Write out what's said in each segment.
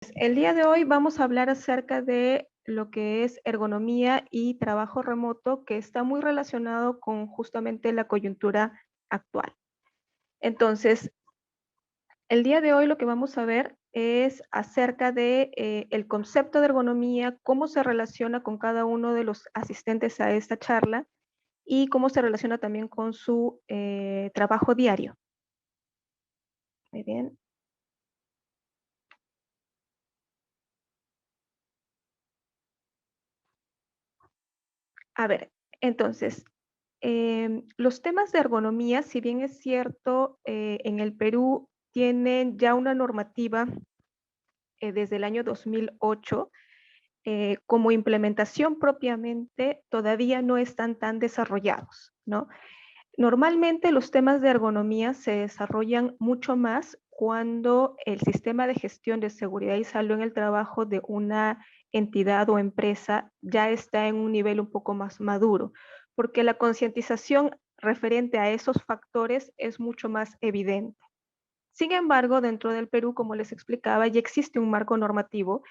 El día de hoy vamos a hablar acerca de lo que es ergonomía y trabajo remoto, que está muy relacionado con justamente la coyuntura actual. Entonces, el día de hoy lo que vamos a ver es acerca de el concepto de ergonomía, cómo se relaciona con cada uno de los asistentes a esta charla y cómo se relaciona también con su trabajo diario. Muy bien. A ver, entonces, los temas de ergonomía, si bien es cierto, en el Perú tienen ya una normativa desde el año 2008, como implementación propiamente todavía no están tan desarrollados, ¿no? Normalmente los temas de ergonomía se desarrollan mucho más cuando el sistema de gestión de seguridad y salud en el trabajo de una entidad o empresa ya está en un nivel un poco más maduro, porque la concientización referente a esos factores es mucho más evidente. Sin embargo, dentro del Perú, como les explicaba, ya existe un marco normativo.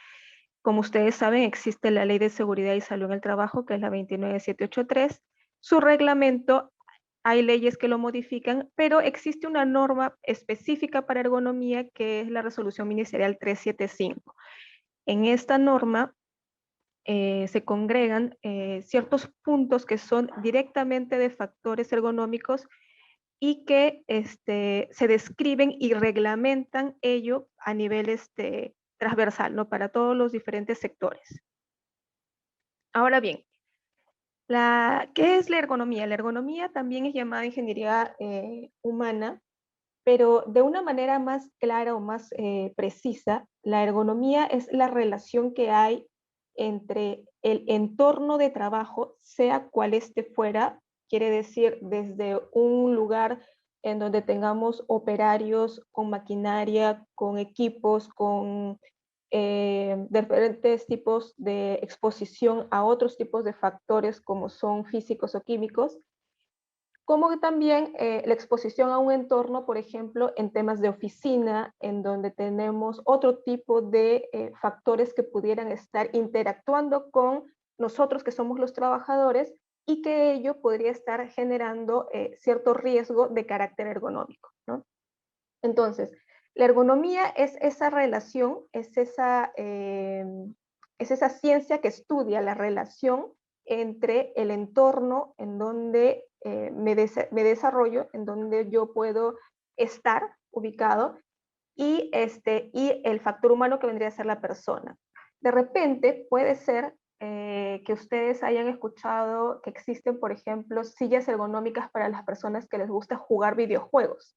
Como ustedes saben, existe la Ley de Seguridad y Salud en el Trabajo, que es la 29783. Su reglamento, hay leyes que lo modifican, pero existe una norma específica para ergonomía que es la Resolución Ministerial 375. En esta norma se congregan ciertos puntos que son directamente de factores ergonómicos y que se describen y reglamentan ello a nivel transversal, ¿no? Para todos los diferentes sectores. Ahora bien, ¿qué es la ergonomía? La ergonomía también es llamada ingeniería humana, pero de una manera más clara o más precisa, la ergonomía es la relación que hay entre el entorno de trabajo, sea cual este fuera, quiere decir desde un lugar en donde tengamos operarios con maquinaria, con equipos, con diferentes tipos de exposición a otros tipos de factores como son físicos o químicos, como también la exposición a un entorno, por ejemplo, en temas de oficina, en donde tenemos otro tipo de factores que pudieran estar interactuando con nosotros que somos los trabajadores y que ello podría estar generando cierto riesgo de carácter ergonómico, ¿no? Entonces, la ergonomía es esa relación, es esa ciencia que estudia la relación entre el entorno en donde me desarrollo, en donde yo puedo estar ubicado y el factor humano que vendría a ser la persona. De repente puede ser que ustedes hayan escuchado que existen, por ejemplo, sillas ergonómicas para las personas que les gusta jugar videojuegos,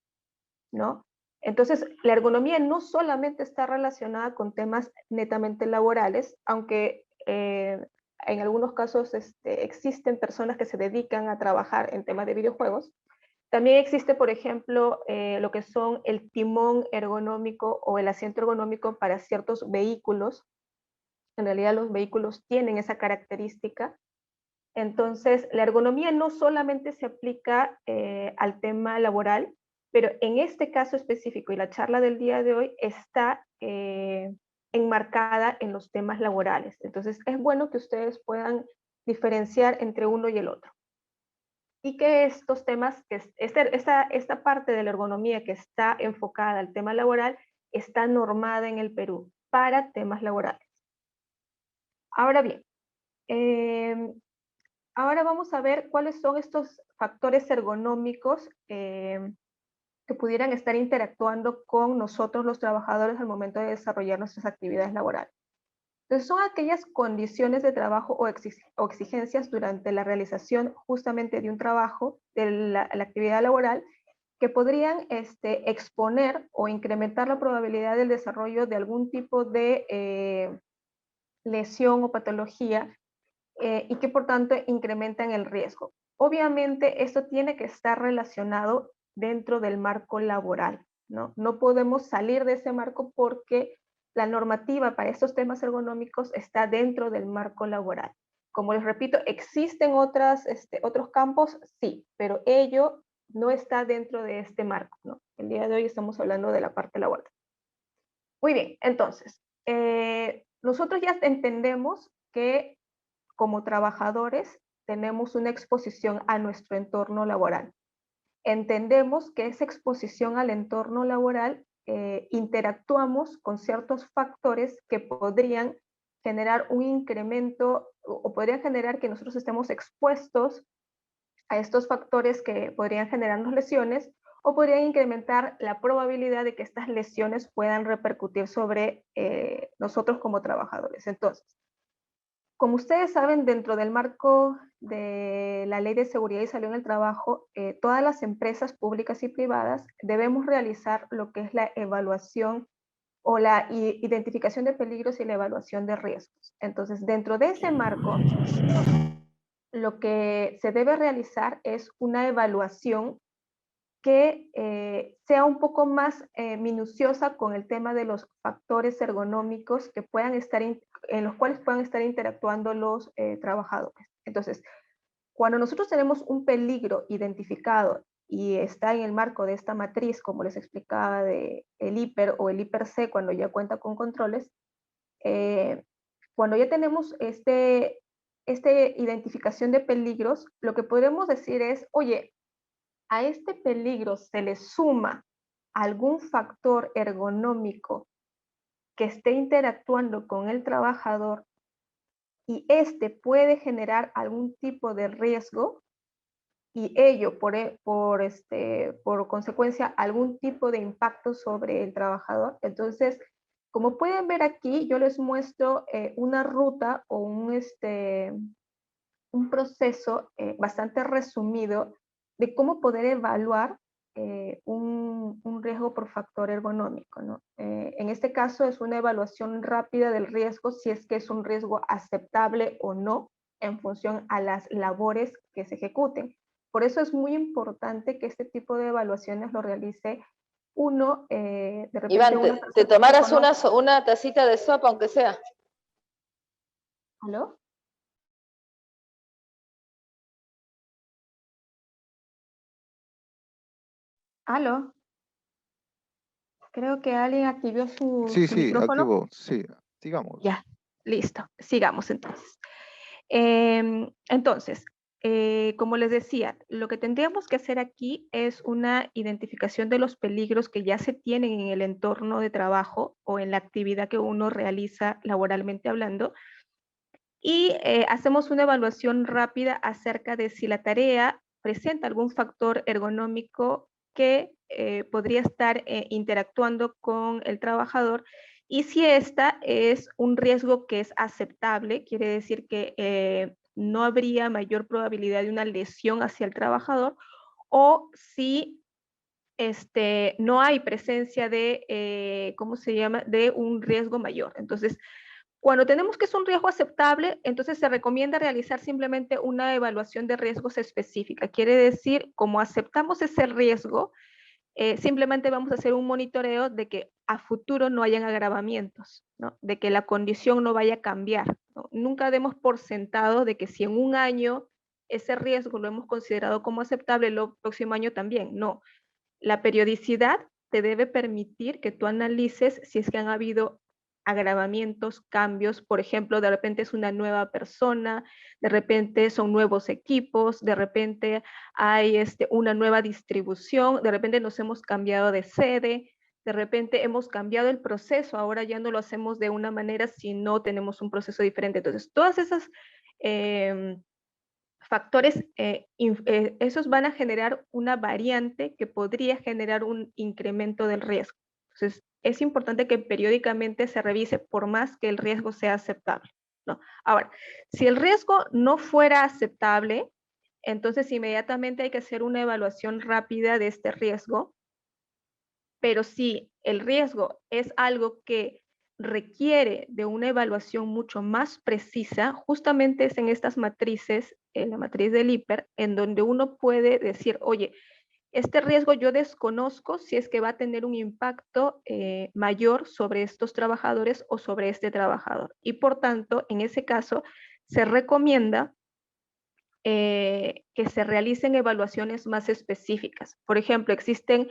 ¿no? Entonces, la ergonomía no solamente está relacionada con temas netamente laborales, aunque en algunos casos existen personas que se dedican a trabajar en temas de videojuegos. También existe, por ejemplo, lo que son el timón ergonómico o el asiento ergonómico para ciertos vehículos. En realidad los vehículos tienen esa característica. Entonces, la ergonomía no solamente se aplica al tema laboral, pero en este caso específico y la charla del día de hoy está enmarcada en los temas laborales. Entonces, es bueno que ustedes puedan diferenciar entre uno y el otro. Y que estos temas, que esta parte de la ergonomía que está enfocada al tema laboral, está normada en el Perú para temas laborales. Ahora bien, eh, ahora vamos a ver cuáles son estos factores ergonómicos que pudieran estar interactuando con nosotros los trabajadores al momento de desarrollar nuestras actividades laborales. Entonces, son aquellas condiciones de trabajo o exigencias durante la realización justamente de un trabajo, de la actividad laboral, que podrían exponer o incrementar la probabilidad del desarrollo de algún tipo de lesión o patología y que por tanto incrementan el riesgo. Obviamente esto tiene que estar relacionado dentro del marco laboral, ¿no? No podemos salir de ese marco porque la normativa para estos temas ergonómicos está dentro del marco laboral. Como les repito, existen otros campos, sí, pero ello no está dentro de este marco, ¿no? El día de hoy estamos hablando de la parte laboral. Muy bien, entonces, nosotros ya entendemos que como trabajadores tenemos una exposición a nuestro entorno laboral. Entendemos que esa exposición al entorno laboral interactuamos con ciertos factores que podrían generar un incremento o podrían generar que nosotros estemos expuestos a estos factores que podrían generarnos lesiones o podrían incrementar la probabilidad de que estas lesiones puedan repercutir sobre nosotros como trabajadores. Entonces, como ustedes saben, dentro del marco de la Ley de Seguridad y Salud en el Trabajo, todas las empresas públicas y privadas debemos realizar lo que es la evaluación o la identificación de peligros y la evaluación de riesgos. Entonces, dentro de ese marco, lo que se debe realizar es una evaluación que sea un poco más minuciosa con el tema de los factores ergonómicos que puedan estar en los cuales puedan estar interactuando los trabajadores. Entonces, cuando nosotros tenemos un peligro identificado y está en el marco de esta matriz, como les explicaba, de el IPER o el IPER-C, cuando ya cuenta con controles, cuando ya tenemos esta identificación de peligros, lo que podemos decir es, oye, a este peligro se le suma algún factor ergonómico que esté interactuando con el trabajador y este puede generar algún tipo de riesgo y ello por consecuencia algún tipo de impacto sobre el trabajador. Entonces, como pueden ver aquí, yo les muestro una ruta o un proceso bastante resumido de cómo poder evaluar un riesgo por factor ergonómico, ¿no? En este caso es una evaluación rápida del riesgo, si es que es un riesgo aceptable o no, en función a las labores que se ejecuten. Por eso es muy importante que este tipo de evaluaciones lo realice uno, de repente Iván, una te persona que tomaras conozca. una tacita de sopa, aunque sea. ¿Aló? ¿Aló? Creo que alguien activó Sí, su sí, micrófono. activo, sí, sigamos. Ya, listo. Sigamos entonces. Entonces, como les decía, lo que tendríamos que hacer aquí es una identificación de los peligros que ya se tienen en el entorno de trabajo o en la actividad que uno realiza laboralmente hablando. Y hacemos una evaluación rápida acerca de si la tarea presenta algún factor ergonómico que podría estar interactuando con el trabajador y si esta es un riesgo que es aceptable, quiere decir que no habría mayor probabilidad de una lesión hacia el trabajador, o si no hay presencia de, ¿cómo se llama?, de un riesgo mayor. Entonces, cuando tenemos que es un riesgo aceptable, entonces se recomienda realizar simplemente una evaluación de riesgos específica. Quiere decir, como aceptamos ese riesgo, simplemente vamos a hacer un monitoreo de que a futuro no hayan agravamientos, ¿no? De que la condición no vaya a cambiar, ¿no? Nunca demos por sentado de que si en un año ese riesgo lo hemos considerado como aceptable, el próximo año también. No. La periodicidad te debe permitir que tú analices si es que han habido agravamientos, cambios, por ejemplo, de repente es una nueva persona, de repente son nuevos equipos, de repente hay una nueva distribución, de repente nos hemos cambiado de sede, de repente hemos cambiado el proceso, ahora ya no lo hacemos de una manera si no tenemos un proceso diferente. Entonces, todas esas factores, esos van a generar una variante que podría generar un incremento del riesgo. Entonces, es importante que periódicamente se revise por más que el riesgo sea aceptable, ¿no? Ahora, si el riesgo no fuera aceptable, entonces inmediatamente hay que hacer una evaluación rápida de este riesgo, pero si el riesgo es algo que requiere de una evaluación mucho más precisa, justamente es en estas matrices, en la matriz del IPER, en donde uno puede decir, oye, este riesgo yo desconozco si es que va a tener un impacto mayor sobre estos trabajadores o sobre este trabajador. Y por tanto, en ese caso, se recomienda que se realicen evaluaciones más específicas. Por ejemplo, existen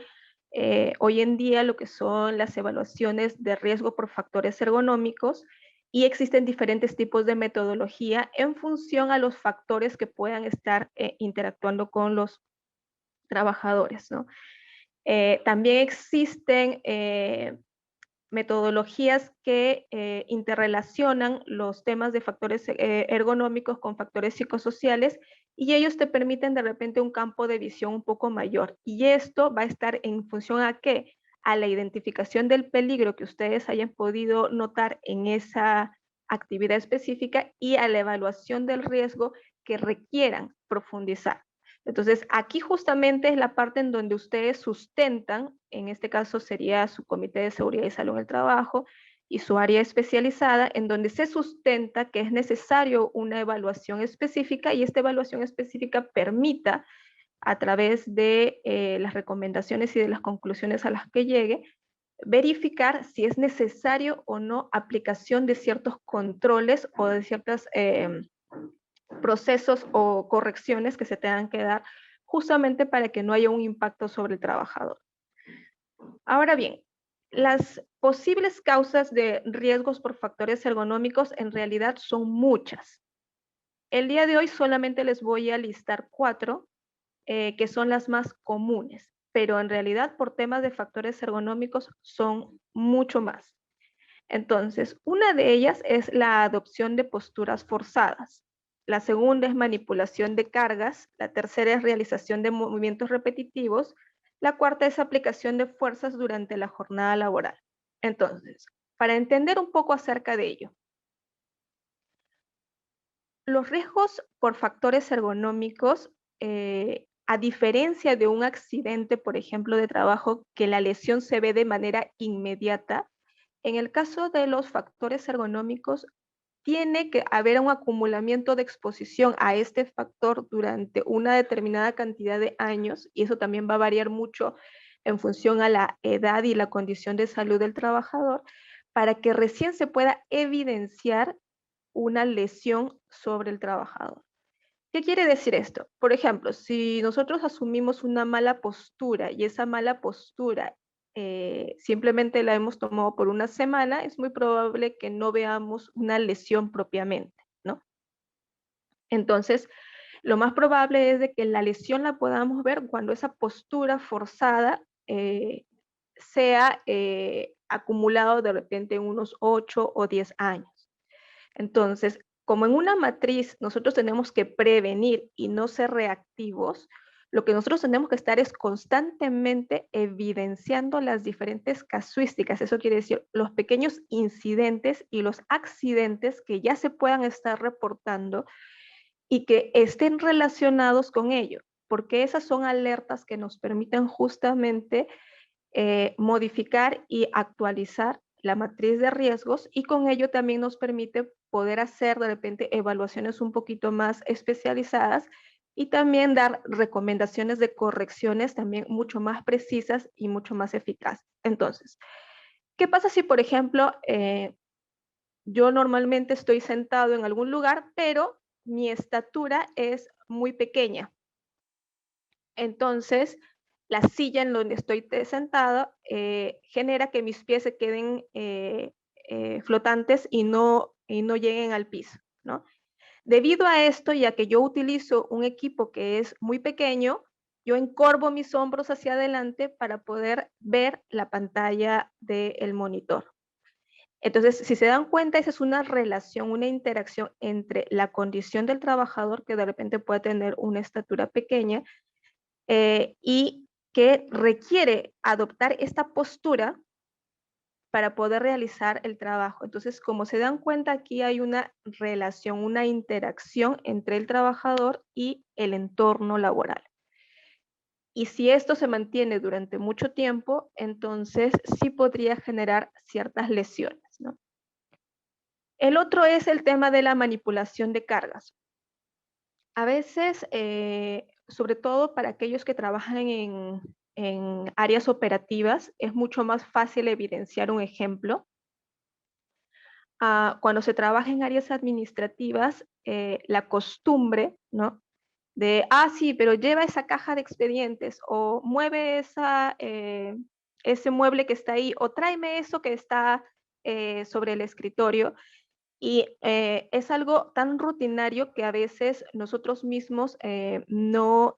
hoy en día lo que son las evaluaciones de riesgo por factores ergonómicos, y existen diferentes tipos de metodología en función a los factores que puedan estar interactuando con los trabajadores, ¿no? También existen metodologías que interrelacionan los temas de factores ergonómicos con factores psicosociales, y ellos te permiten de repente un campo de visión un poco mayor. Y esto va a estar en función a qué, a la identificación del peligro que ustedes hayan podido notar en esa actividad específica y a la evaluación del riesgo que requieran profundizar. Entonces, aquí justamente es la parte en donde ustedes sustentan, en este caso sería su Comité de Seguridad y Salud en el Trabajo y su área especializada, en donde se sustenta que es necesario una evaluación específica, y esta evaluación específica permita, a través de las recomendaciones y de las conclusiones a las que llegue, verificar si es necesario o no aplicación de ciertos controles o de ciertas procesos o correcciones que se tengan que dar justamente para que no haya un impacto sobre el trabajador. Ahora bien, las posibles causas de riesgos por factores ergonómicos en realidad son muchas. El día de hoy solamente les voy a listar 4 que son las más comunes, pero en realidad por temas de factores ergonómicos son mucho más. Entonces, una de ellas es la adopción de posturas forzadas. La segunda es manipulación de cargas. La tercera es realización de movimientos repetitivos. La cuarta es aplicación de fuerzas durante la jornada laboral. Entonces, para entender un poco acerca de ello, los riesgos por factores ergonómicos, a diferencia de un accidente, por ejemplo, de trabajo, que la lesión se ve de manera inmediata, en el caso de los factores ergonómicos, tiene que haber un acumulamiento de exposición a este factor durante una determinada cantidad de años, y eso también va a variar mucho en función a la edad y la condición de salud del trabajador, para que recién se pueda evidenciar una lesión sobre el trabajador. ¿Qué quiere decir esto? Por ejemplo, si nosotros asumimos una mala postura y esa mala postura simplemente la hemos tomado por una semana, es muy probable que no veamos una lesión propiamente, ¿no? Entonces, lo más probable es de que la lesión la podamos ver cuando esa postura forzada sea acumulado de repente unos 8 o 10 años. Entonces, como en una matriz nosotros tenemos que prevenir y no ser reactivos, lo que nosotros tenemos que estar es constantemente evidenciando las diferentes casuísticas. Eso quiere decir los pequeños incidentes y los accidentes que ya se puedan estar reportando y que estén relacionados con ello, porque esas son alertas que nos permiten justamente modificar y actualizar la matriz de riesgos, y con ello también nos permite poder hacer de repente evaluaciones un poquito más especializadas y también dar recomendaciones de correcciones también mucho más precisas y mucho más eficaces. Entonces, ¿qué pasa si, por ejemplo, yo normalmente estoy sentado en algún lugar, pero mi estatura es muy pequeña? Entonces, la silla en donde estoy sentada genera que mis pies se queden flotantes y no lleguen al piso, ¿no? Debido a esto, ya que yo utilizo un equipo que es muy pequeño, yo encorvo mis hombros hacia adelante para poder ver la pantalla del monitor. Entonces, si se dan cuenta, esa es una relación, una interacción entre la condición del trabajador, que de repente puede tener una estatura pequeña, y que requiere adoptar esta postura para poder realizar el trabajo. Entonces, como se dan cuenta, aquí hay una relación, una interacción entre el trabajador y el entorno laboral. Y si esto se mantiene durante mucho tiempo, entonces sí podría generar ciertas lesiones, ¿no? El otro es el tema de la manipulación de cargas. A veces, sobre todo para aquellos que trabajan en áreas operativas, es mucho más fácil evidenciar un ejemplo. Cuando se trabaja en áreas administrativas, la costumbre, ¿no?, Sí, pero lleva esa caja de expedientes o mueve ese mueble que está ahí o tráeme eso que está sobre el escritorio. Y es algo tan rutinario que a veces nosotros mismos no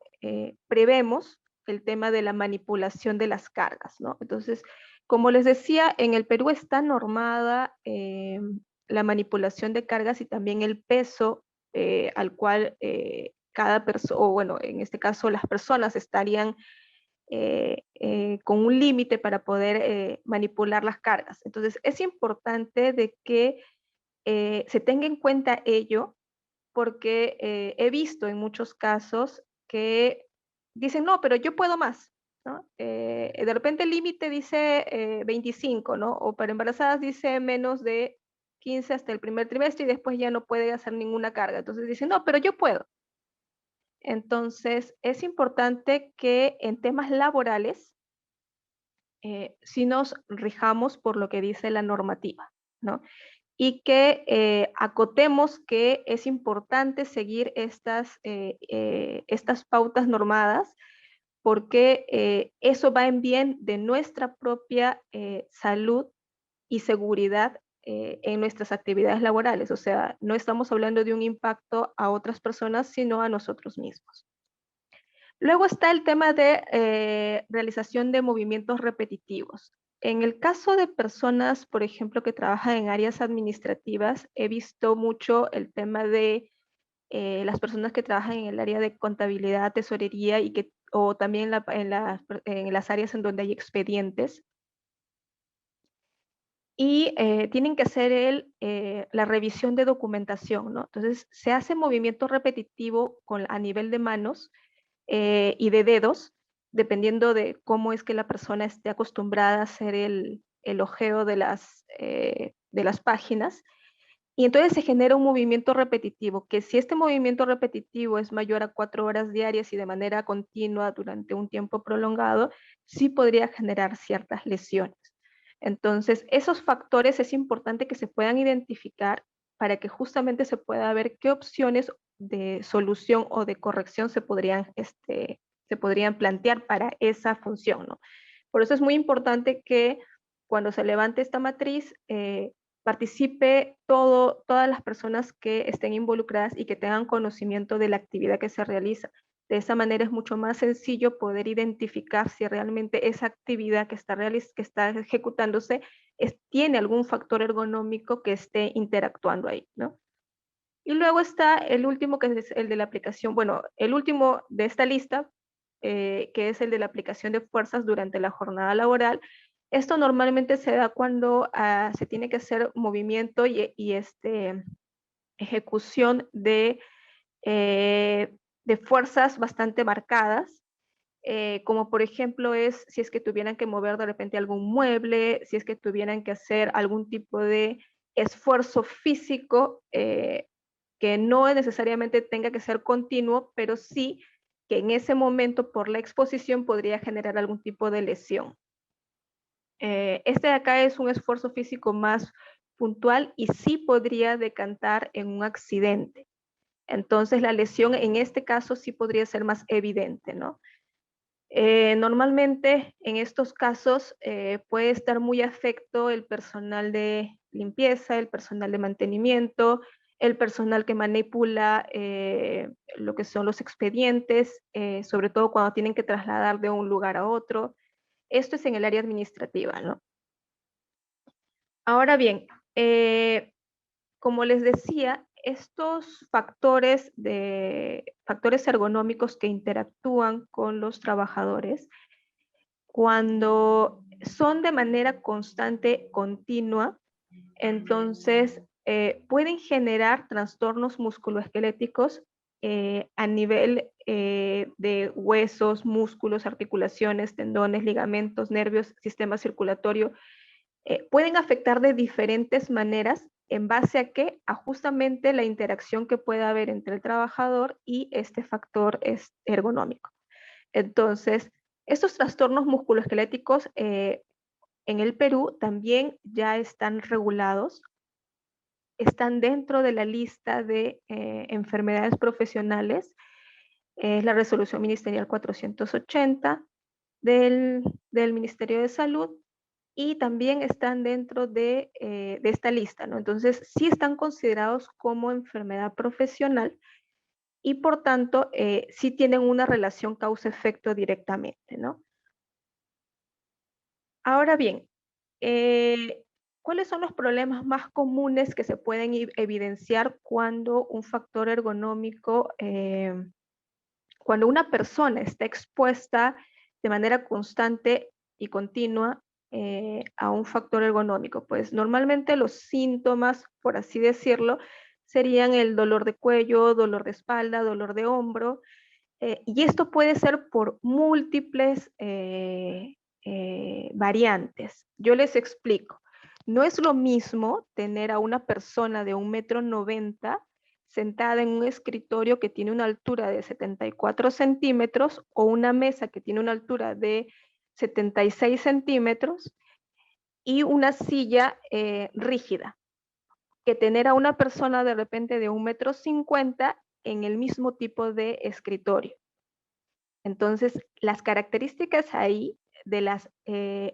prevemos el tema de la manipulación de las cargas, ¿no? Entonces, como les decía, en el Perú está normada la manipulación de cargas y también el peso al cual cada persona, o bueno, en este caso las personas estarían con un límite para poder manipular las cargas. Entonces, es importante de que se tenga en cuenta ello, porque he visto en muchos casos que dicen, no, pero yo puedo más, ¿no? De repente el límite dice 25, ¿no? O para embarazadas dice menos de 15 hasta el primer trimestre y después ya no puede hacer ninguna carga. Entonces dicen, no, pero yo puedo. Entonces es importante que en temas laborales sí nos rijamos por lo que dice la normativa, ¿no? Y que acotemos que es importante seguir estas pautas normadas porque eso va en bien de nuestra propia salud y seguridad en nuestras actividades laborales. O sea, no estamos hablando de un impacto a otras personas, sino a nosotros mismos. Luego está el tema de realización de movimientos repetitivos. En el caso de personas, por ejemplo, que trabajan en áreas administrativas, he visto mucho el tema de las personas que trabajan en el área de contabilidad, tesorería o también en las áreas en donde hay expedientes. Y tienen que hacer la revisión de documentación, ¿no? Entonces, se hace movimiento repetitivo a nivel de manos y de dedos, dependiendo de cómo es que la persona esté acostumbrada a hacer el ojeo de las páginas. Y entonces se genera un movimiento repetitivo, que si este movimiento repetitivo es mayor a 4 horas diarias y de manera continua durante un tiempo prolongado, sí podría generar ciertas lesiones. Entonces, esos factores es importante que se puedan identificar para que justamente se pueda ver qué opciones de solución o de corrección se podrían plantear para esa función, ¿no? Por eso es muy importante que cuando se levante esta matriz, participe todas las personas que estén involucradas y que tengan conocimiento de la actividad que se realiza. De esa manera es mucho más sencillo poder identificar si realmente esa actividad que está ejecutándose tiene algún factor ergonómico que esté interactuando ahí, ¿no? Y luego está el último, que es el de la aplicación, bueno, el último de esta lista, que es el de la aplicación de fuerzas durante la jornada laboral. Esto normalmente se da cuando se tiene que hacer movimiento y ejecución de fuerzas bastante marcadas, como por ejemplo es si es que tuvieran que mover de repente algún mueble, si es que tuvieran que hacer algún tipo de esfuerzo físico que no necesariamente tenga que ser continuo, pero sí que en ese momento por la exposición podría generar algún tipo de lesión. Este de acá es un esfuerzo físico más puntual y sí podría decantar en un accidente. Entonces la lesión en este caso sí podría ser más evidente, ¿no? Normalmente en estos casos puede estar muy afecto el personal de limpieza, el personal de mantenimiento, el personal que manipula lo que son los expedientes, sobre todo cuando tienen que trasladar de un lugar a otro. Esto es en el área administrativa, ¿no? Ahora bien, como les decía, estos factores ergonómicos que interactúan con los trabajadores, cuando son de manera constante, continua, entonces pueden generar trastornos musculoesqueléticos a nivel de huesos, músculos, articulaciones, tendones, ligamentos, nervios, sistema circulatorio. Pueden afectar de diferentes maneras en base a qué, a justamente la interacción que pueda haber entre el trabajador y este factor ergonómico. Entonces, estos trastornos musculoesqueléticos en el Perú también ya están regulados, están dentro de la lista de enfermedades profesionales Es la resolución ministerial 480 del Ministerio de Salud, y también están dentro de esta lista, ¿no? Entonces, sí están considerados como enfermedad profesional y por tanto, sí tienen una relación causa-efecto directamente, ¿no? Ahora bien, ¿cuáles son los problemas más comunes que se pueden evidenciar cuando un factor ergonómico, cuando una persona está expuesta de manera constante y continua a un factor ergonómico? Pues normalmente los síntomas, por así decirlo, serían el dolor de cuello, dolor de espalda, dolor de hombro, y esto puede ser por múltiples variantes. Yo les explico. No es lo mismo tener a una persona de 1,90 m sentada en un escritorio que tiene una altura de 74 centímetros o una mesa que tiene una altura de 76 centímetros y una silla rígida, que tener a una persona de repente de 1,50 m en el mismo tipo de escritorio. Entonces, las características ahí de las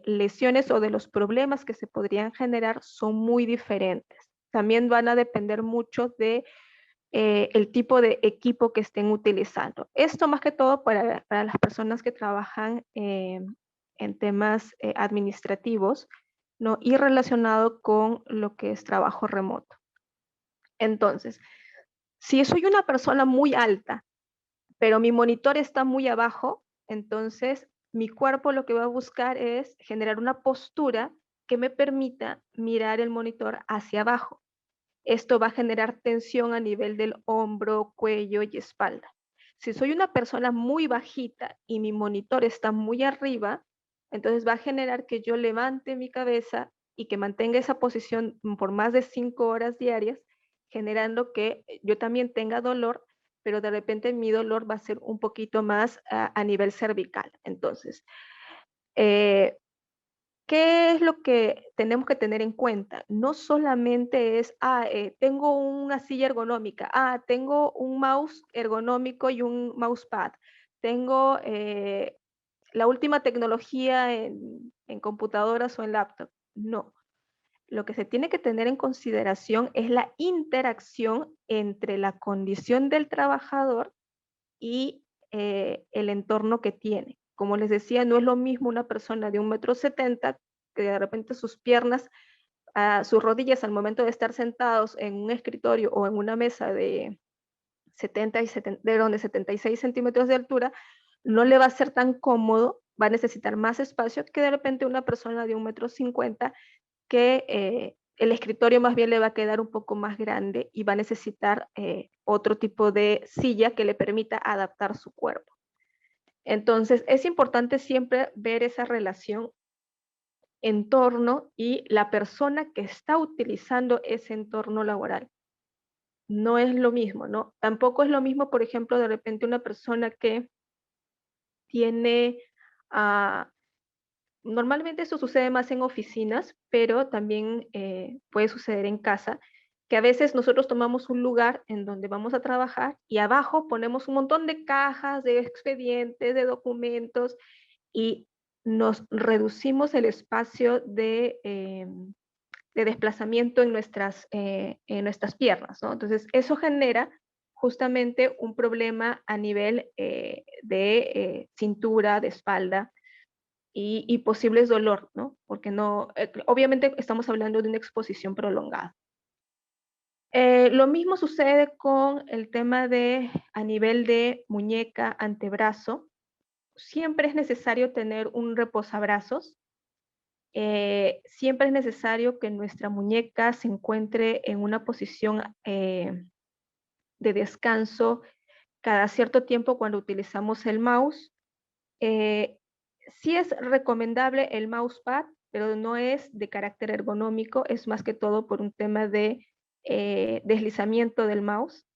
lesiones o de los problemas que se podrían generar son muy diferentes. También van a depender mucho de el tipo de equipo que estén utilizando. Esto más que todo para las personas que trabajan en temas administrativos, ¿no? Y relacionado con lo que es trabajo remoto. Entonces, si soy una persona muy alta, pero mi monitor está muy abajo, entonces mi cuerpo lo que va a buscar es generar una postura que me permita mirar el monitor hacia abajo. Esto va a generar tensión a nivel del hombro, cuello y espalda. Si soy una persona muy bajita y mi monitor está muy arriba, entonces va a generar que yo levante mi cabeza y que mantenga esa posición por más de 5 horas diarias, generando que yo también tenga dolor, pero de repente mi dolor va a ser un poquito más a nivel cervical. Entonces, eh, ¿qué es lo que tenemos que tener en cuenta? No solamente es, tengo una silla ergonómica, tengo un mouse ergonómico y un mousepad, tengo la última tecnología en computadoras o en laptop. No, lo que se tiene que tener en consideración es la interacción entre la condición del trabajador y el entorno que tiene. Como les decía, no es lo mismo una persona de 1,70 m que de repente sus piernas, sus rodillas al momento de estar sentados en un escritorio o en una mesa de 76 centímetros de altura, no le va a ser tan cómodo, va a necesitar más espacio que de repente una persona de 1,50 m que el escritorio más bien le va a quedar un poco más grande y va a necesitar otro tipo de silla que le permita adaptar su cuerpo. Entonces, es importante siempre ver esa relación entorno y la persona que está utilizando ese entorno laboral. No es lo mismo, ¿no? Tampoco es lo mismo, por ejemplo, de repente una persona que tiene, ah, normalmente eso sucede más en oficinas, pero también puede suceder en casa, que a veces nosotros tomamos un lugar en donde vamos a trabajar y abajo ponemos un montón de cajas, de expedientes, de documentos, y nos reducimos el espacio de desplazamiento en nuestras piernas, ¿no? Entonces, eso genera justamente un problema a nivel de cintura, de espalda y posibles dolor, ¿no? Porque no, obviamente estamos hablando de una exposición prolongada. Lo mismo sucede con el tema de a nivel de muñeca, antebrazo. Siempre es necesario tener un reposabrazos. Siempre es necesario que nuestra muñeca se encuentre en una posición de descanso cada cierto tiempo cuando utilizamos el mouse. Eh, sí es recomendable el mousepad, pero no es de carácter ergonómico, es más que todo por un tema de deslizamiento del mouse.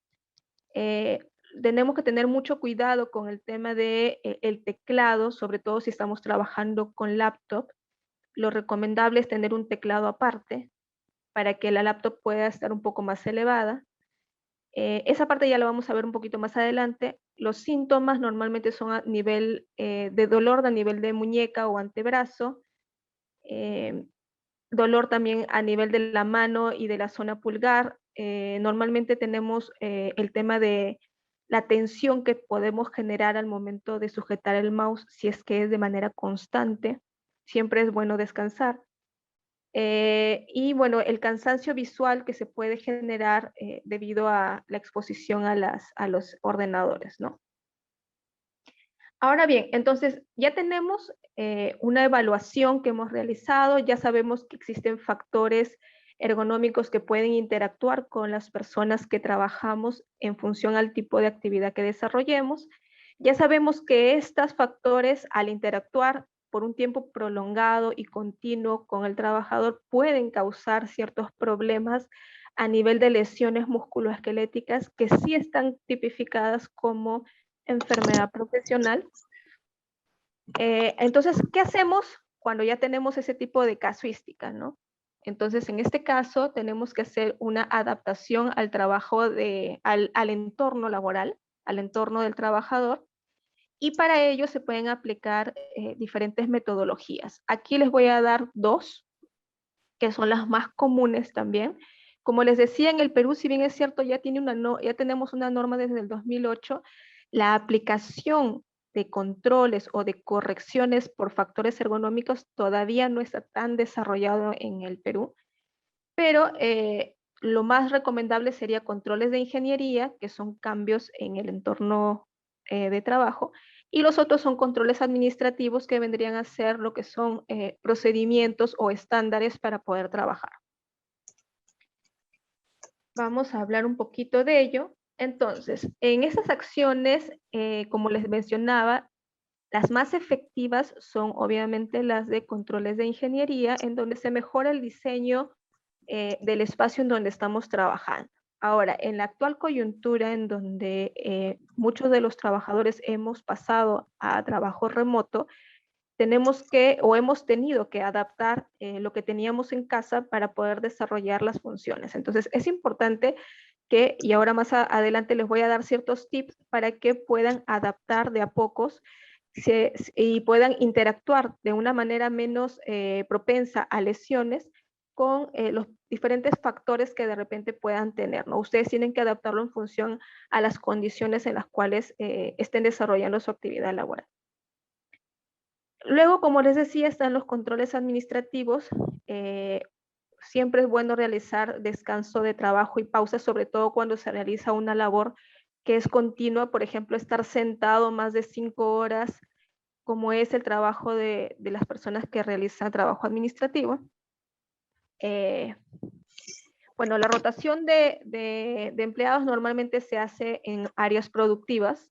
Eh, Tenemos que tener mucho cuidado con el tema de el teclado, sobre todo si estamos trabajando con laptop. Lo recomendable es tener un teclado aparte para que la laptop pueda estar un poco más elevada. Esa parte ya la vamos a ver un poquito más adelante. Los síntomas normalmente son a nivel de dolor a nivel de muñeca o antebrazo, eh, dolor también a nivel de la mano y de la zona pulgar. Normalmente tenemos el tema de la tensión que podemos generar al momento de sujetar el mouse si es que es de manera constante. Siempre es bueno descansar. Y bueno, el cansancio visual que se puede generar debido a la exposición a los ordenadores, ¿no? Ahora bien, entonces ya tenemos una evaluación que hemos realizado, ya sabemos que existen factores ergonómicos que pueden interactuar con las personas que trabajamos en función al tipo de actividad que desarrollemos. Ya sabemos que estos factores al interactuar por un tiempo prolongado y continuo con el trabajador pueden causar ciertos problemas a nivel de lesiones musculoesqueléticas que sí están tipificadas como enfermedad profesional. Entonces, ¿qué hacemos cuando ya tenemos ese tipo de casuística, no? Entonces, en este caso, tenemos que hacer una adaptación al trabajo al entorno laboral, al entorno del trabajador, y para ello se pueden aplicar diferentes metodologías. Aquí les voy a dar dos, que son las más comunes también. Como les decía, en el Perú, si bien es cierto, ya tenemos una norma desde el 2008, la aplicación de controles o de correcciones por factores ergonómicos todavía no está tan desarrollado en el Perú, pero lo más recomendable sería controles de ingeniería, que son cambios en el entorno de trabajo, y los otros son controles administrativos que vendrían a ser lo que son procedimientos o estándares para poder trabajar. Vamos a hablar un poquito de ello. Entonces, en esas acciones, como les mencionaba, las más efectivas son obviamente las de controles de ingeniería, en donde se mejora el diseño del espacio en donde estamos trabajando. Ahora, en la actual coyuntura en donde muchos de los trabajadores hemos pasado a trabajo remoto, tenemos que o hemos tenido que adaptar lo que teníamos en casa para poder desarrollar las funciones. Entonces, es importante que, y ahora más adelante les voy a dar ciertos tips para que puedan adaptar de a pocos y puedan interactuar de una manera menos propensa a lesiones con los diferentes factores que de repente puedan tener, ¿no? Ustedes tienen que adaptarlo en función a las condiciones en las cuales estén desarrollando su actividad laboral. Luego, como les decía, están los controles administrativos. Siempre es bueno realizar descanso de trabajo y pausa, sobre todo cuando se realiza una labor que es continua, por ejemplo, estar sentado más de 5 horas, como es el trabajo de las personas que realizan trabajo administrativo. Bueno, la rotación de empleados normalmente se hace en áreas productivas,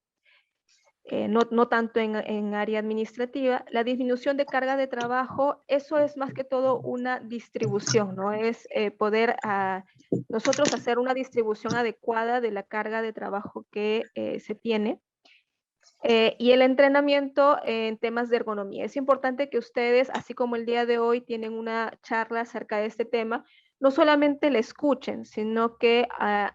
no tanto en área administrativa. La disminución de carga de trabajo, eso es más que todo una distribución, ¿no? Es poder nosotros hacer una distribución adecuada de la carga de trabajo que se tiene. Y el entrenamiento en temas de ergonomía. Es importante que ustedes, así como el día de hoy tienen una charla acerca de este tema, no solamente la escuchen, sino que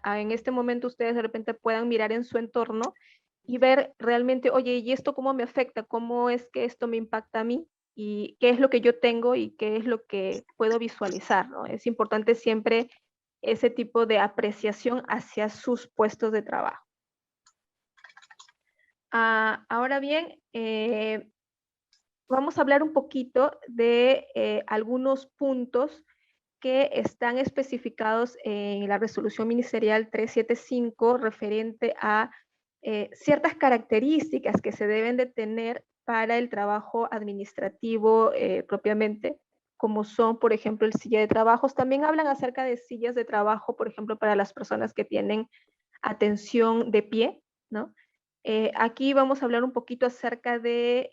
en este momento ustedes de repente puedan mirar en su entorno y ver realmente, oye, ¿y esto cómo me afecta? ¿Cómo es que esto me impacta a mí? ¿Y qué es lo que yo tengo y qué es lo que puedo visualizar, ¿no? Es importante siempre ese tipo de apreciación hacia sus puestos de trabajo. Ahora bien, vamos a hablar un poquito de algunos puntos que están especificados en la resolución ministerial 375 referente a ciertas características que se deben de tener para el trabajo administrativo propiamente, como son, por ejemplo, el silla de trabajos. También hablan acerca de sillas de trabajo, por ejemplo, para las personas que tienen atención de pie, ¿no? Aquí vamos a hablar un poquito acerca de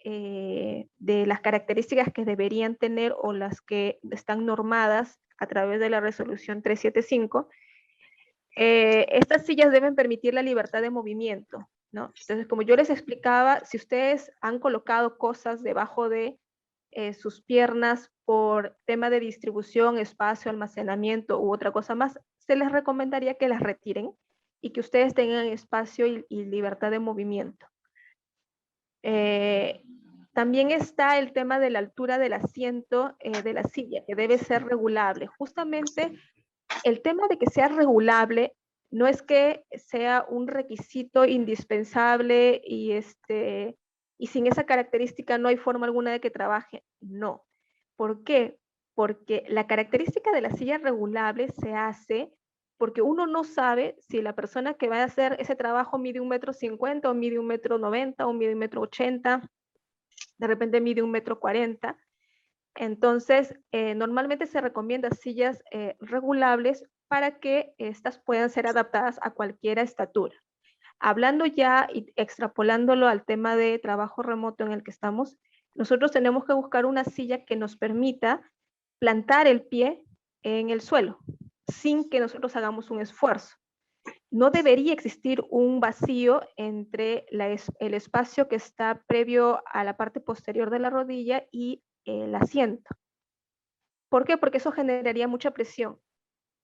las características que deberían tener o las que están normadas a través de la resolución 375. Estas sillas deben permitir la libertad de movimiento, ¿no? Entonces, como yo les explicaba, si ustedes han colocado cosas debajo de sus piernas por tema de distribución, espacio, almacenamiento u otra cosa más, se les recomendaría que las retiren y que ustedes tengan espacio y libertad de movimiento. También está el tema de la altura del asiento de la silla, que debe ser regulable. Justamente el tema de que sea regulable no es que sea un requisito indispensable y sin esa característica no hay forma alguna de que trabaje. No. ¿Por qué? Porque la característica de la silla regulable se hace porque uno no sabe si la persona que va a hacer ese trabajo mide 1,50 m o mide 1,90 m o mide 1,80 m, de repente mide 1,40 m. Entonces, normalmente se recomienda sillas regulables para que estas puedan ser adaptadas a cualquier estatura. Hablando ya y extrapolándolo al tema de trabajo remoto en el que estamos, nosotros tenemos que buscar una silla que nos permita plantar el pie en el suelo sin que nosotros hagamos un esfuerzo. No debería existir un vacío entre el espacio que está previo a la parte posterior de la rodilla y el asiento. ¿Por qué? Porque eso generaría mucha presión.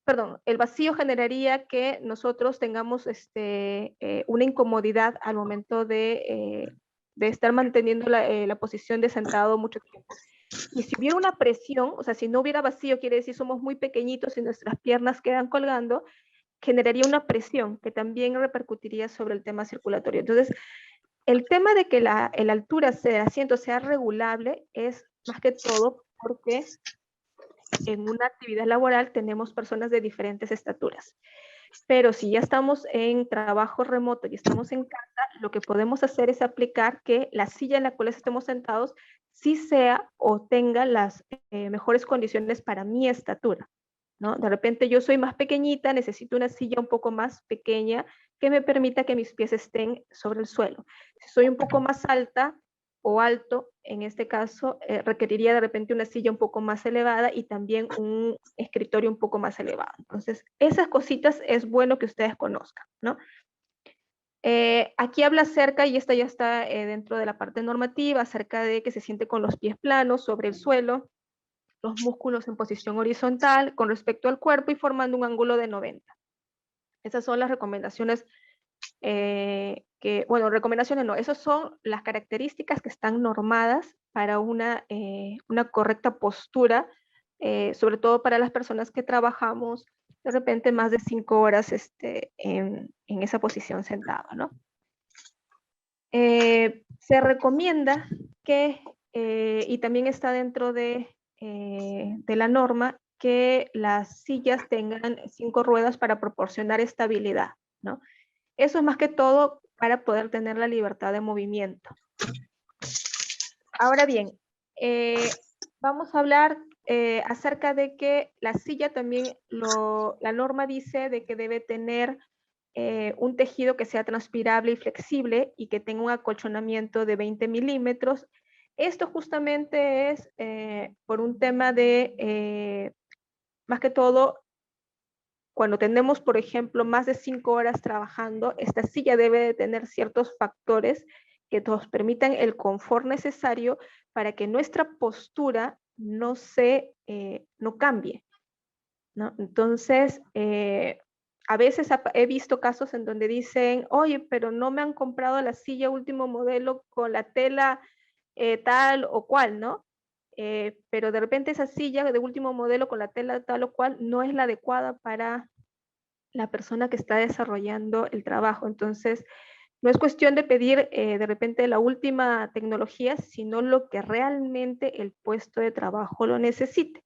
Perdón, el vacío generaría que nosotros tengamos una incomodidad al momento de estar manteniendo la posición de sentado mucho tiempo. Y si hubiera una presión, o sea, si no hubiera vacío, quiere decir somos muy pequeñitos y nuestras piernas quedan colgando, generaría una presión que también repercutiría sobre el tema circulatorio. Entonces, el tema de que la altura del asiento sea regulable es más que todo porque en una actividad laboral tenemos personas de diferentes estaturas. Pero si ya estamos en trabajo remoto y estamos en casa, lo que podemos hacer es aplicar que la silla en la cual estemos sentados sí sea o tenga las mejores condiciones para mi estatura, ¿no? De repente yo soy más pequeñita, necesito una silla un poco más pequeña que me permita que mis pies estén sobre el suelo. Si soy un poco más alta o alto, en este caso, requeriría de repente una silla un poco más elevada y también un escritorio un poco más elevado. Entonces, esas cositas es bueno que ustedes conozcan, ¿no? Aquí habla acerca, y esta ya está dentro de la parte normativa, acerca de que se siente con los pies planos sobre el suelo, los músculos en posición horizontal con respecto al cuerpo y formando un ángulo de 90. Esas son las recomendaciones bueno, recomendaciones no, esas son las características que están normadas para una correcta postura, sobre todo para las personas que trabajamos de repente más de 5 horas en esa posición sentada, ¿no? Se recomienda que, y también está dentro de la norma, que las sillas tengan 5 ruedas para proporcionar estabilidad, ¿no? Eso es más que todo para poder tener la libertad de movimiento. Ahora bien, vamos a hablar acerca de que la silla también, la norma dice de que debe tener un tejido que sea transpirable y flexible y que tenga un acolchonamiento de 20 milímetros. Esto justamente es por un tema de, más que todo, cuando tenemos, por ejemplo, más de 5 horas trabajando, esta silla debe de tener ciertos factores que nos permitan el confort necesario para que nuestra postura no cambie, ¿no? Entonces, a veces he visto casos en donde dicen, oye, pero no me han comprado la silla último modelo con la tela tal o cual, ¿no? Pero de repente esa silla de último modelo con la tela tal o cual no es la adecuada para la persona que está desarrollando el trabajo. Entonces, no es cuestión de pedir de repente la última tecnología, sino lo que realmente el puesto de trabajo lo necesite.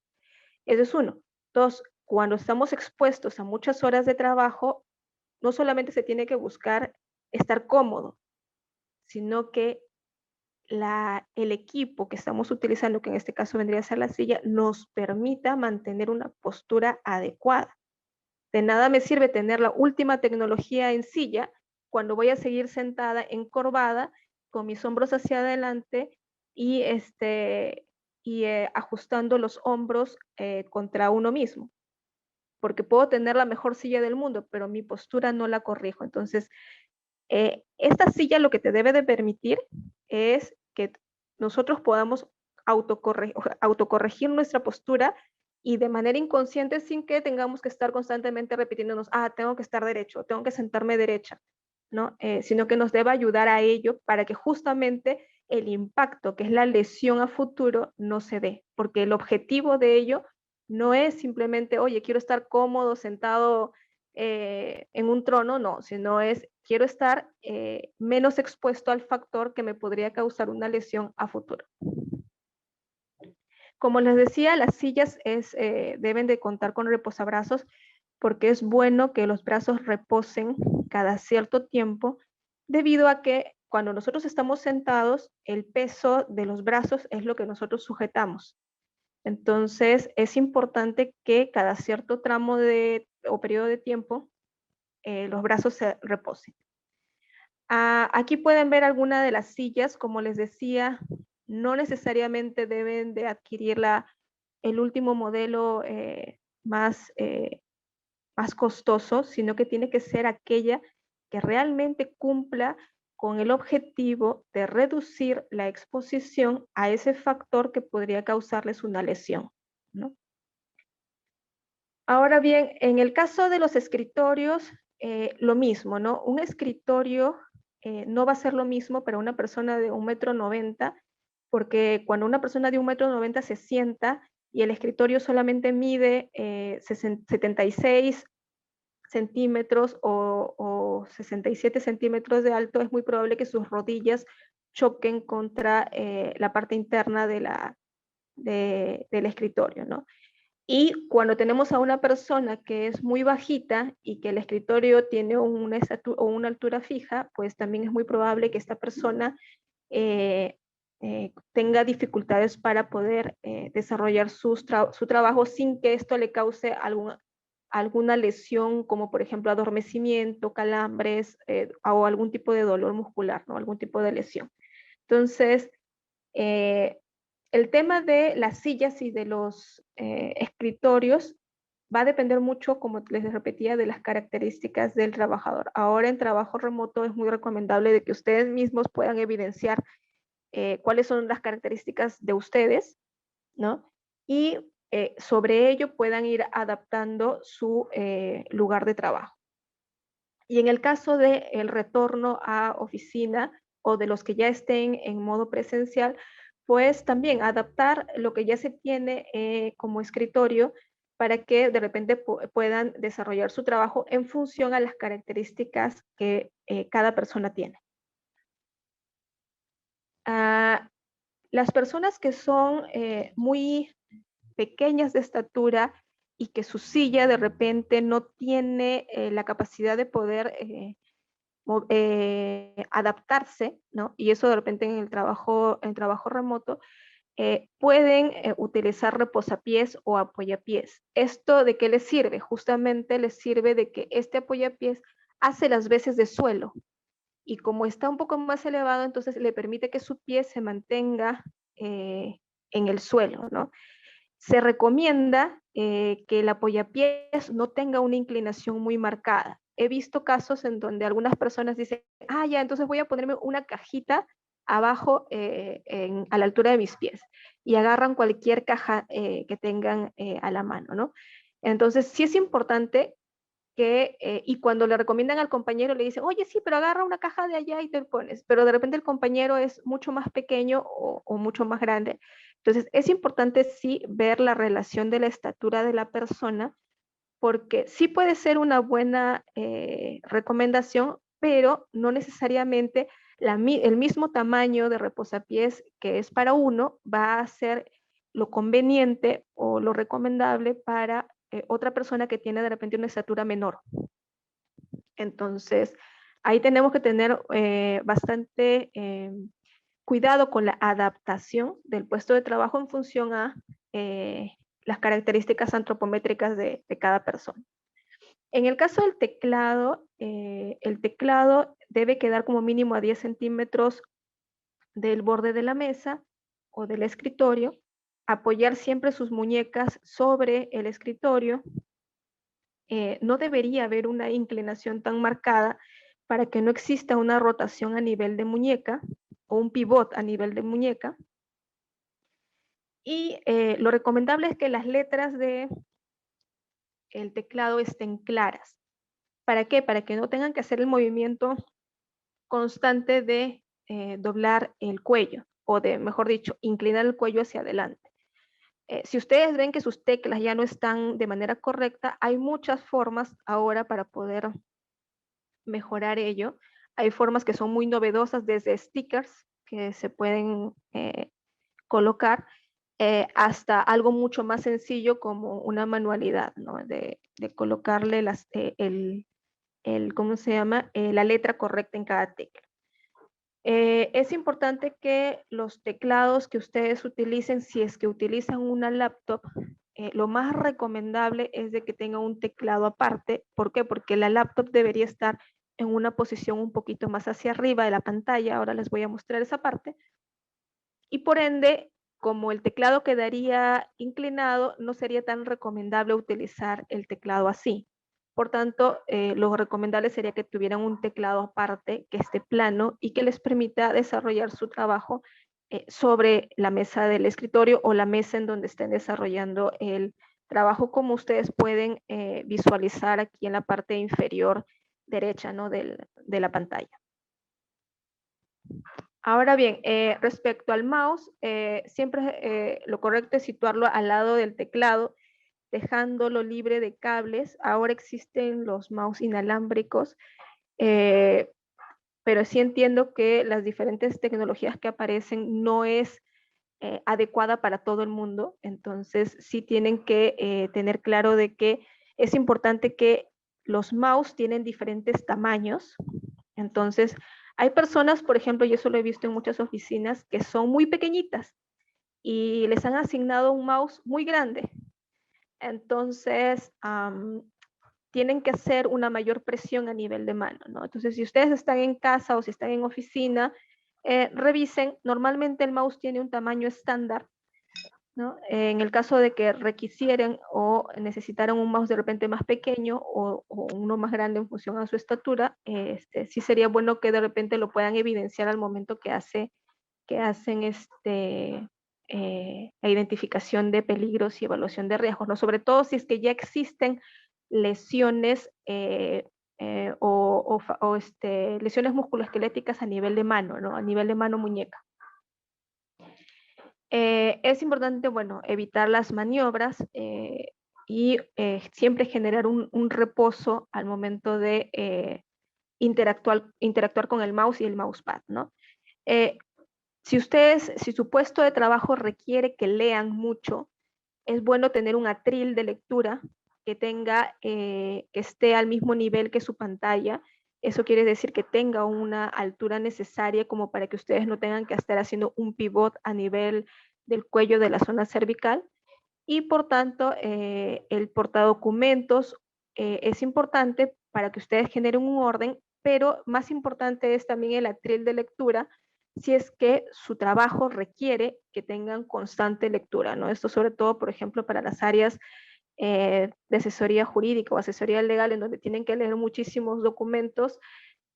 Eso es uno. Dos, cuando estamos expuestos a muchas horas de trabajo, no solamente se tiene que buscar estar cómodo, sino que el equipo que estamos utilizando, que en este caso vendría a ser la silla, nos permita mantener una postura adecuada. De nada me sirve tener la última tecnología en silla cuando voy a seguir sentada encorvada con mis hombros hacia adelante y, ajustando los hombros contra uno mismo. Porque puedo tener la mejor silla del mundo, pero mi postura no la corrijo. Entonces, esta silla lo que te debe de permitir es que nosotros podamos autocorregir nuestra postura y de manera inconsciente sin que tengamos que estar constantemente repitiéndonos, tengo que estar derecho, tengo que sentarme derecha, ¿no? Sino que nos deba ayudar a ello para que justamente el impacto, que es la lesión a futuro, no se dé, porque el objetivo de ello no es simplemente, oye, quiero estar cómodo, sentado en un trono, no, sino es, quiero estar menos expuesto al factor que me podría causar una lesión a futuro. Como les decía, las sillas deben de contar con reposabrazos porque es bueno que los brazos reposen cada cierto tiempo, debido a que cuando nosotros estamos sentados, el peso de los brazos es lo que nosotros sujetamos. Entonces, es importante que cada cierto tramo o periodo de tiempo los brazos se reposen. Aquí pueden ver algunas de las sillas, como les decía, no necesariamente deben de adquirir el último modelo más costoso, sino que tiene que ser aquella que realmente cumpla con el objetivo de reducir la exposición a ese factor que podría causarles una lesión, ¿no? Ahora bien, en el caso de los escritorios, lo mismo, ¿no? Un escritorio no va a ser lo mismo para una persona de 1,90 m, porque cuando una persona de 1,90 m se sienta y el escritorio solamente mide 76 centímetros o 67 centímetros de alto, es muy probable que sus rodillas choquen contra la parte interna del escritorio, ¿no? Y cuando tenemos a una persona que es muy bajita y que el escritorio tiene una altura fija, pues también es muy probable que esta persona eh, tenga dificultades para poder desarrollar su trabajo sin que esto le cause alguna lesión, como por ejemplo adormecimiento, calambres o algún tipo de dolor muscular, ¿no? Algún tipo de lesión. Entonces, eh, el tema de las sillas y de los escritorios va a depender mucho, como les repetía, de las características del trabajador. Ahora en trabajo remoto es muy recomendable de que ustedes mismos puedan evidenciar cuáles son las características de ustedes, ¿no? Y sobre ello puedan ir adaptando su lugar de trabajo. Y en el caso del retorno a oficina o de los que ya estén en modo presencial, pues también adaptar lo que ya se tiene como escritorio para que de repente puedan desarrollar su trabajo en función a las características que cada persona tiene. Ah, las personas que son muy pequeñas de estatura y que su silla de repente no tiene la capacidad de poder adaptarse, ¿no? Y eso de repente en trabajo remoto, pueden utilizar reposapiés o apoyapiés. ¿Esto de qué les sirve? Justamente les sirve de que este apoyapiés hace las veces de suelo y como está un poco más elevado, entonces le permite que su pie se mantenga en el suelo, ¿no? Se recomienda que el apoyapiés no tenga una inclinación muy marcada. He visto casos en donde algunas personas dicen, ya, entonces voy a ponerme una cajita abajo a la altura de mis pies y agarran cualquier caja que tengan a la mano, ¿no? Entonces, sí es importante y cuando le recomiendan al compañero le dicen, oye, sí, pero agarra una caja de allá y te pones, pero de repente el compañero es mucho más pequeño o mucho más grande. Entonces, es importante sí ver la relación de la estatura de la persona, porque sí puede ser una buena recomendación, pero no necesariamente el mismo tamaño de reposapiés que es para uno va a ser lo conveniente o lo recomendable para otra persona que tiene de repente una estatura menor. Entonces, ahí tenemos que tener bastante cuidado con la adaptación del puesto de trabajo en función a las características antropométricas de cada persona. En el caso del teclado, el teclado debe quedar como mínimo a 10 centímetros del borde de la mesa o del escritorio, apoyar siempre sus muñecas sobre el escritorio. No debería haber una inclinación tan marcada para que no exista una rotación a nivel de muñeca o un pivot a nivel de muñeca. Y lo recomendable es que las letras del teclado estén claras. ¿Para qué? Para que no tengan que hacer el movimiento constante de doblar el cuello o de, mejor dicho, inclinar el cuello hacia adelante. Si ustedes ven que sus teclas ya no están de manera correcta, hay muchas formas ahora para poder mejorar ello. Hay formas que son muy novedosas, desde stickers que se pueden colocar hasta algo mucho más sencillo como una manualidad, ¿no? De colocarle ¿cómo se llama? La letra correcta en cada tecla. Es importante que los teclados que ustedes utilicen, si es que utilizan una laptop, lo más recomendable es de que tenga un teclado aparte. ¿Por qué? Porque la laptop debería estar en una posición un poquito más hacia arriba de la pantalla. Ahora les voy a mostrar esa parte. Y por ende, como el teclado quedaría inclinado, no sería tan recomendable utilizar el teclado así. Por tanto, lo recomendable sería que tuvieran un teclado aparte que esté plano y que les permita desarrollar su trabajo sobre la mesa del escritorio o la mesa en donde estén desarrollando el trabajo, como ustedes pueden visualizar aquí en la parte inferior derecha, ¿no? de la pantalla. Ahora bien, respecto al mouse, siempre lo correcto es situarlo al lado del teclado, dejándolo libre de cables. Ahora existen los mouse inalámbricos, eh, pero sí entiendo que las diferentes tecnologías que aparecen no es adecuada para todo el mundo. Entonces sí tienen que tener claro de que es importante que los mouse tienen diferentes tamaños. Entonces, hay personas, por ejemplo, yo eso lo he visto en muchas oficinas, que son muy pequeñitas y les han asignado un mouse muy grande. Entonces, tienen que hacer una mayor presión a nivel de mano, ¿no? Entonces, si ustedes están en casa o si están en oficina, revisen. Normalmente el mouse tiene un tamaño estándar, ¿no? En el caso de que requisieran o necesitaran un mouse de repente más pequeño o uno más grande en función a su estatura, sí sería bueno que de repente lo puedan evidenciar al momento que hacen la identificación de peligros y evaluación de riesgos, ¿no? Sobre todo si es que ya existen lesiones lesiones musculoesqueléticas a nivel de mano, ¿no? A nivel de mano muñeca. Es importante, bueno, evitar las maniobras y siempre generar un reposo al momento de interactuar con el mouse y el mousepad, ¿no? Si su puesto de trabajo requiere que lean mucho, es bueno tener un atril de lectura que esté al mismo nivel que su pantalla. Eso quiere decir que tenga una altura necesaria como para que ustedes no tengan que estar haciendo un pivot a nivel del cuello de la zona cervical. Y por tanto, el portadocumentos es importante para que ustedes generen un orden, pero más importante es también el atril de lectura si es que su trabajo requiere que tengan constante lectura, ¿no? Esto sobre todo, por ejemplo, para las áreas de asesoría jurídica o asesoría legal, en donde tienen que leer muchísimos documentos,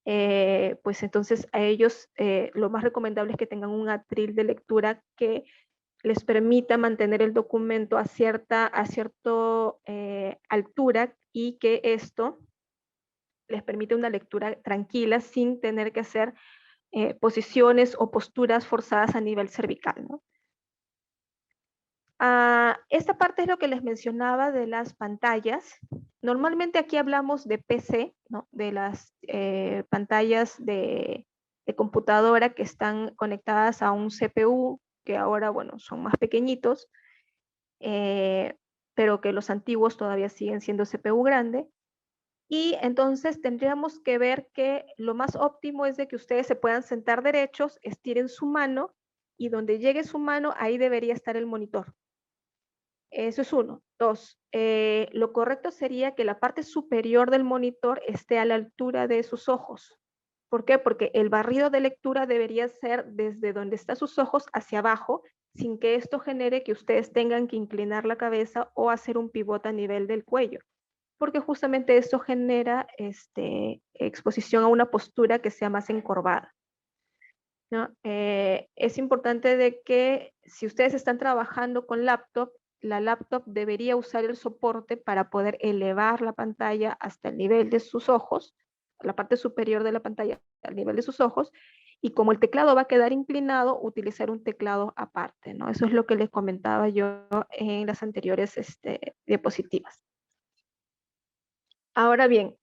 pues entonces a ellos lo más recomendable es que tengan un atril de lectura que les permita mantener el documento a cierta altura y que esto les permite una lectura tranquila sin tener que hacer posiciones o posturas forzadas a nivel cervical, ¿no? Esta parte es lo que les mencionaba de las pantallas. Normalmente aquí hablamos de PC, ¿no? De las pantallas de computadora que están conectadas a un CPU, que ahora, bueno, son más pequeñitos, pero que los antiguos todavía siguen siendo CPU grande. Y entonces tendríamos que ver que lo más óptimo es de que ustedes se puedan sentar derechos, estiren su mano y donde llegue su mano, ahí debería estar el monitor. Eso es uno. Dos, lo correcto sería que la parte superior del monitor esté a la altura de sus ojos. ¿Por qué? Porque el barrido de lectura debería ser desde donde están sus ojos hacia abajo, sin que esto genere que ustedes tengan que inclinar la cabeza o hacer un pivote a nivel del cuello, porque justamente esto genera exposición a una postura que sea más encorvada. ¿no? Es importante de que si ustedes están trabajando con laptop, la laptop debería usar el soporte para poder elevar la pantalla hasta el nivel de sus ojos, la parte superior de la pantalla al nivel de sus ojos, y como el teclado va a quedar inclinado, utilizar un teclado aparte, ¿no? Eso es lo que les comentaba yo en las anteriores diapositivas. Ahora bien,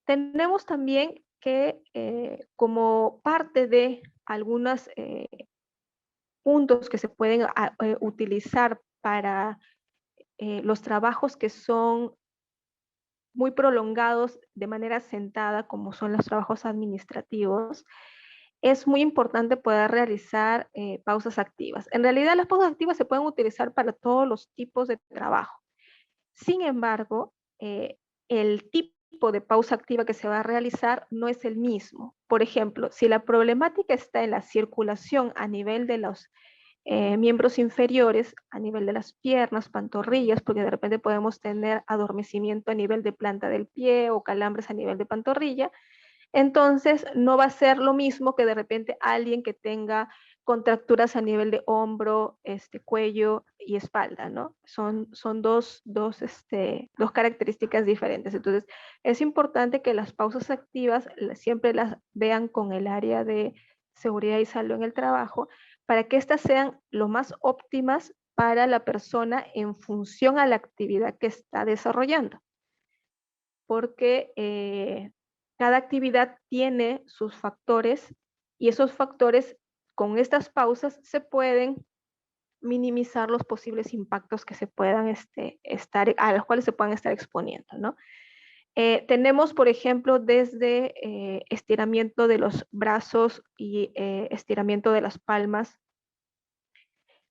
tenemos también que como parte de algunos puntos que se pueden utilizar para los trabajos que son muy prolongados de manera sentada, como son los trabajos administrativos, es muy importante poder realizar pausas activas. En realidad, las pausas activas se pueden utilizar para todos los tipos de trabajo. Sin embargo, el tipo de pausa activa que se va a realizar no es el mismo. Por ejemplo, si la problemática está en la circulación a nivel de los miembros inferiores, a nivel de las piernas, pantorrillas, porque de repente podemos tener adormecimiento a nivel de planta del pie o calambres a nivel de pantorrilla, entonces no va a ser lo mismo que de repente alguien que tenga contracturas a nivel de hombro, cuello y espalda, ¿no? Son dos características diferentes. Entonces, es importante que las pausas activas siempre las vean con el área de seguridad y salud en el trabajo para que éstas sean lo más óptimas para la persona en función a la actividad que está desarrollando. Porque cada actividad tiene sus factores y esos factores con estas pausas se pueden minimizar los posibles impactos que se puedan a los cuales se puedan estar exponiendo, ¿no? Tenemos, por ejemplo, desde estiramiento de los brazos y estiramiento de las palmas.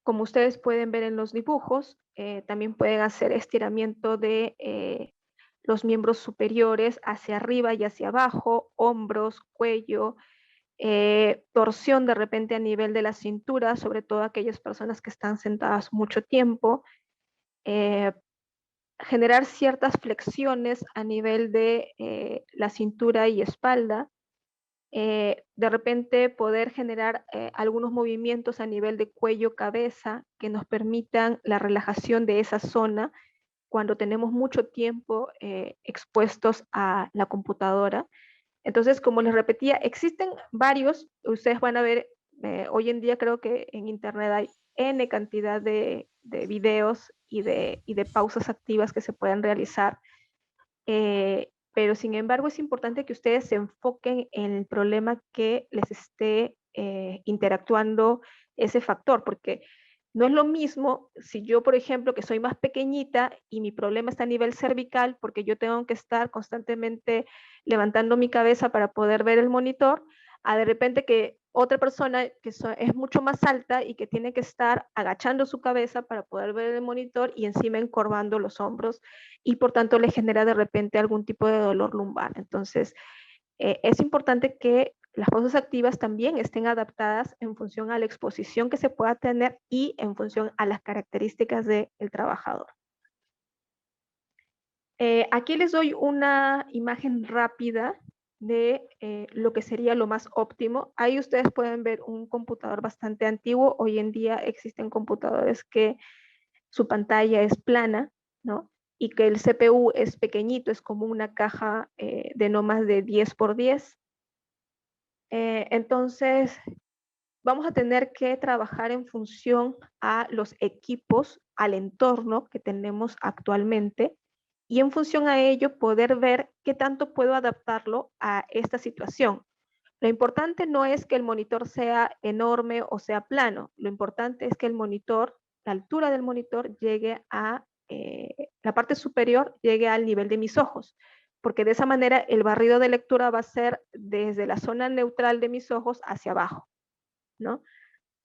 Como ustedes pueden ver en los dibujos, también pueden hacer estiramiento de los miembros superiores hacia arriba y hacia abajo, hombros, cuello, torsión de repente a nivel de la cintura, sobre todo aquellas personas que están sentadas mucho tiempo, eh, generar ciertas flexiones a nivel de la cintura y espalda, de repente poder generar algunos movimientos a nivel de cuello-cabeza que nos permitan la relajación de esa zona cuando tenemos mucho tiempo expuestos a la computadora. Entonces, como les repetía, existen varios, ustedes van a ver, hoy en día creo que en internet hay N cantidad de videos y de pausas activas que se pueden realizar, pero sin embargo es importante que ustedes se enfoquen en el problema que les esté interactuando ese factor, porque no es lo mismo si yo, por ejemplo, que soy más pequeñita y mi problema está a nivel cervical, porque yo tengo que estar constantemente levantando mi cabeza para poder ver el monitor, a de repente que otra persona que es mucho más alta y que tiene que estar agachando su cabeza para poder ver el monitor y encima encorvando los hombros y por tanto le genera de repente algún tipo de dolor lumbar. Entonces, es importante que las pausas activas también estén adaptadas en función a la exposición que se pueda tener y en función a las características del trabajador. Aquí les doy una imagen rápida de lo que sería lo más óptimo. Ahí ustedes pueden ver un computador bastante antiguo. Hoy en día existen computadores que su pantalla es plana, ¿no? Y que el CPU es pequeñito, es como una caja de no más de 10 por 10. Entonces, vamos a tener que trabajar en función a los equipos, al entorno que tenemos actualmente y en función a ello poder ver qué tanto puedo adaptarlo a esta situación. Lo importante no es que el monitor sea enorme o sea plano, lo importante es que el monitor, la altura del monitor llegue a la parte superior, llegue al nivel de mis ojos, porque de esa manera el barrido de lectura va a ser desde la zona neutral de mis ojos hacia abajo, ¿no?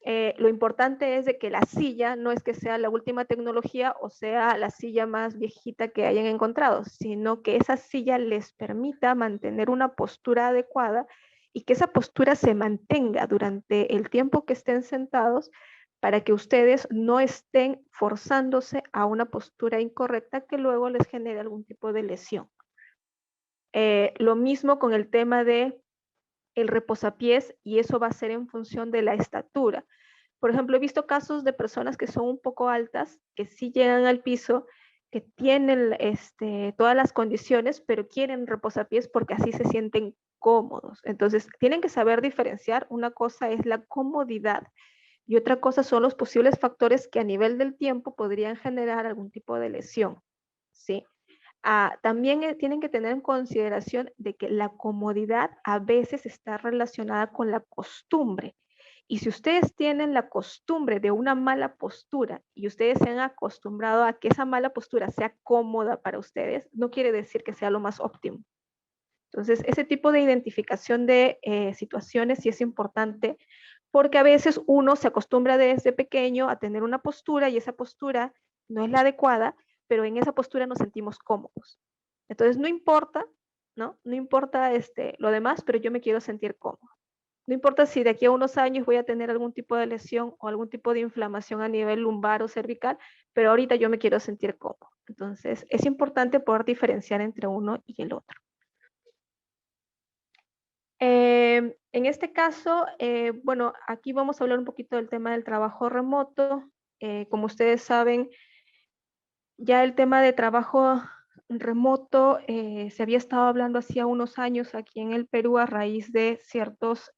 Lo importante es de que la silla no es que sea la última tecnología o sea la silla más viejita que hayan encontrado, sino que esa silla les permita mantener una postura adecuada y que esa postura se mantenga durante el tiempo que estén sentados para que ustedes no estén forzándose a una postura incorrecta que luego les genere algún tipo de lesión. Lo mismo con el tema de el reposapiés y eso va a ser en función de la estatura. Por ejemplo, he visto casos de personas que son un poco altas, que sí llegan al piso, que tienen todas las condiciones, pero quieren reposapiés porque así se sienten cómodos. Entonces, tienen que saber diferenciar. Una cosa es la comodidad y otra cosa son los posibles factores que a nivel del tiempo podrían generar algún tipo de lesión, ¿sí? También tienen que tener en consideración de que la comodidad a veces está relacionada con la costumbre. Y si ustedes tienen la costumbre de una mala postura y ustedes se han acostumbrado a que esa mala postura sea cómoda para ustedes, no quiere decir que sea lo más óptimo. Entonces, ese tipo de identificación de situaciones sí es importante porque a veces uno se acostumbra desde pequeño a tener una postura y esa postura no es la adecuada, pero en esa postura nos sentimos cómodos. Entonces, no importa, ¿no? No importa lo demás, pero yo me quiero sentir cómodo. No importa si de aquí a unos años voy a tener algún tipo de lesión o algún tipo de inflamación a nivel lumbar o cervical, pero ahorita yo me quiero sentir cómodo. Entonces, es importante poder diferenciar entre uno y el otro. En este caso, bueno, aquí vamos a hablar un poquito del tema del trabajo remoto. Como ustedes saben, ya el tema de trabajo remoto se había estado hablando hacía unos años aquí en el Perú a raíz de ciertos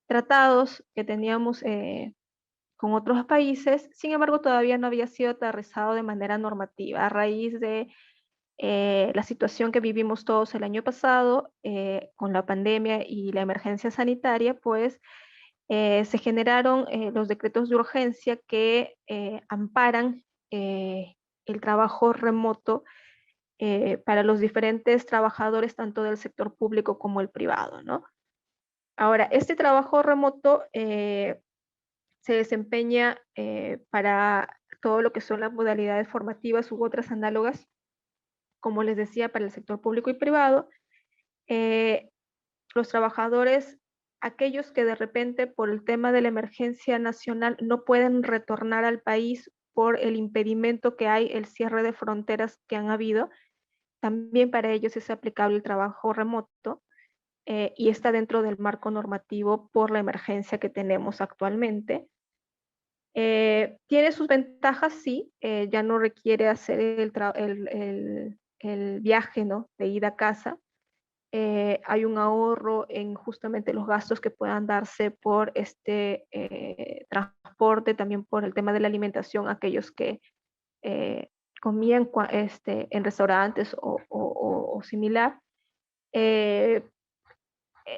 tratados que teníamos con otros países. Sin embargo, todavía no había sido aterrizado de manera normativa a raíz de la situación que vivimos todos el año pasado con la pandemia y la emergencia sanitaria, pues se generaron los decretos de urgencia que amparan el trabajo remoto para los diferentes trabajadores, tanto del sector público como el privado, ¿no? Ahora, este trabajo remoto se desempeña para todo lo que son las modalidades formativas u otras análogas, como les decía, para el sector público y privado. Eh, los trabajadores, aquellos que de repente por el tema de la emergencia nacional no pueden retornar al país por el impedimento que hay, el cierre de fronteras que han habido, también para ellos es aplicable el trabajo remoto y está dentro del marco normativo por la emergencia que tenemos actualmente. Tiene sus ventajas, sí, ya no requiere hacer el viaje, ¿no? De ida a casa. Hay un ahorro en justamente los gastos que puedan darse por transporte, también por el tema de la alimentación, aquellos que comían en restaurantes o similar. Eh,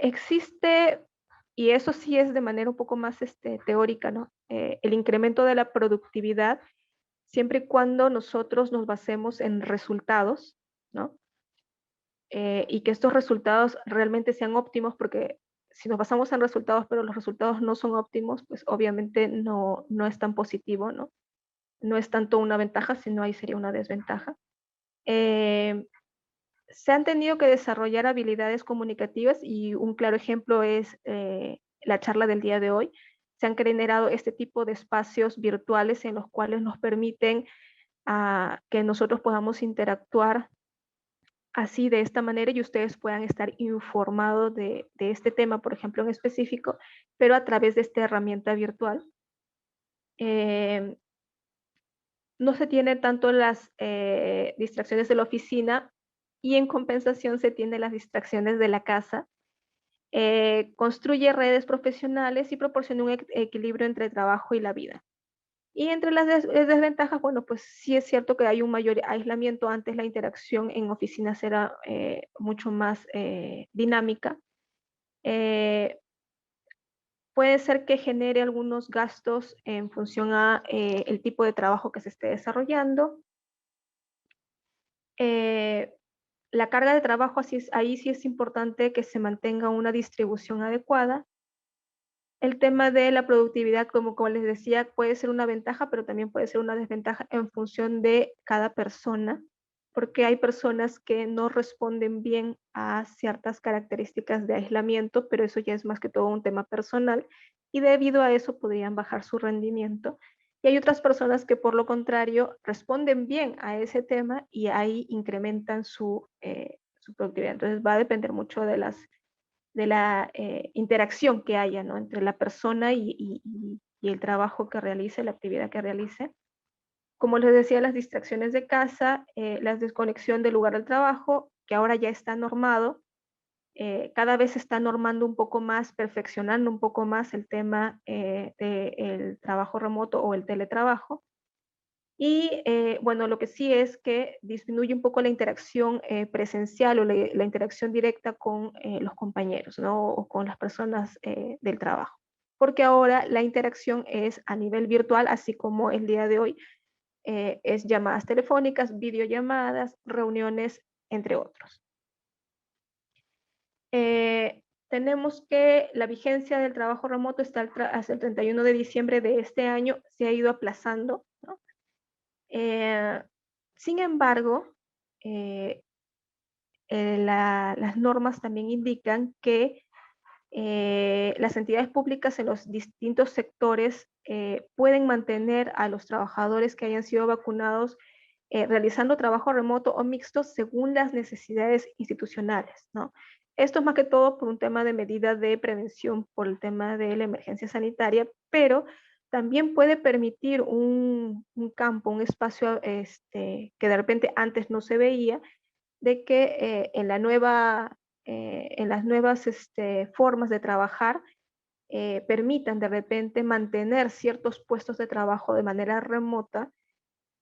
existe, y eso sí es de manera un poco más teórica, ¿no? El incremento de la productividad siempre y cuando nosotros nos basemos en resultados, ¿no? Y que estos resultados realmente sean óptimos, porque si nos basamos en resultados, pero los resultados no son óptimos, pues obviamente no es tan positivo, ¿no? No es tanto una ventaja, sino ahí sería una desventaja. Eh, se han tenido que desarrollar habilidades comunicativas y un claro ejemplo es la charla del día de hoy. Se han generado este tipo de espacios virtuales en los cuales nos permiten que nosotros podamos interactuar así de esta manera y ustedes puedan estar informados de este tema, por ejemplo, en específico, pero a través de esta herramienta virtual. Eh, no se tiene tanto las distracciones de la oficina y en compensación se tiene las distracciones de la casa. Construye redes profesionales y proporciona un equilibrio entre trabajo y la vida. Y entre las desventajas, bueno, pues sí es cierto que hay un mayor aislamiento. Antes la interacción en oficinas era mucho más dinámica. Eh, puede ser que genere algunos gastos en función a el tipo de trabajo que se esté desarrollando. Eh, la carga de trabajo, ahí sí es importante que se mantenga una distribución adecuada. El tema de la productividad, como les decía, puede ser una ventaja, pero también puede ser una desventaja en función de cada persona, porque hay personas que no responden bien a ciertas características de aislamiento, pero eso ya es más que todo un tema personal y debido a eso podrían bajar su rendimiento. Y hay otras personas que por lo contrario responden bien a ese tema y ahí incrementan su productividad. Entonces va a depender mucho de las interacción que haya, ¿no? Entre la persona y el trabajo que realice, la actividad que realice. Como les decía, las distracciones de casa, la desconexión del lugar del trabajo, que ahora ya está normado, cada vez se está normando un poco más, perfeccionando un poco más el tema del trabajo remoto o el teletrabajo. Y bueno, lo que sí es que disminuye un poco la interacción presencial o la interacción directa con los compañeros, ¿no? O con las personas del trabajo. Porque ahora la interacción es a nivel virtual, así como el día de hoy es llamadas telefónicas, videollamadas, reuniones, entre otros. Tenemos que la vigencia del trabajo remoto está hasta el 31 de diciembre de este año, se ha ido aplazando, ¿no? Sin embargo, eh, las normas también indican que las entidades públicas en los distintos sectores pueden mantener a los trabajadores que hayan sido vacunados realizando trabajo remoto o mixto según las necesidades institucionales, ¿no? Esto es más que todo por un tema de medida de prevención, por el tema de la emergencia sanitaria, pero también puede permitir un campo, un espacio que de repente antes no se veía, de que en las nuevas formas de trabajar permitan de repente mantener ciertos puestos de trabajo de manera remota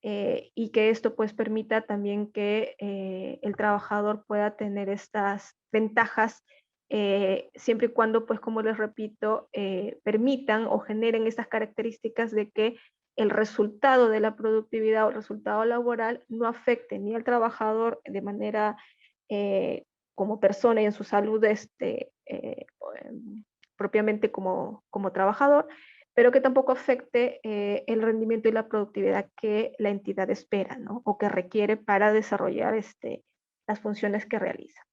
y que esto pues permita también que el trabajador pueda tener estas ventajas siempre y cuando pues como les repito permitan o generen estas características de que el resultado de la productividad o el resultado laboral no afecte ni al trabajador de manera eh, como persona y en su salud propiamente como trabajador, pero que tampoco afecte el rendimiento y la productividad que la entidad espera, ¿no? O que requiere para desarrollar las funciones que realiza.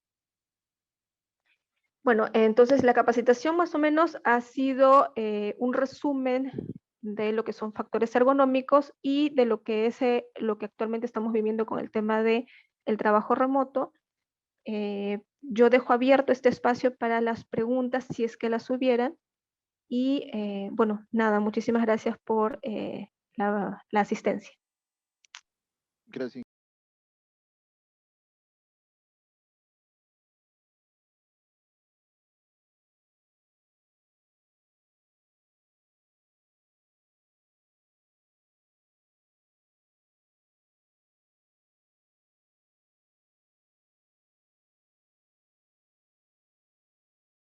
Bueno, entonces la capacitación más o menos ha sido un resumen de lo que son factores ergonómicos y de lo que es lo que actualmente estamos viviendo con el tema de el trabajo remoto. Yo dejo abierto este espacio para las preguntas si es que las hubieran. Y bueno, nada, muchísimas gracias por la asistencia. Gracias.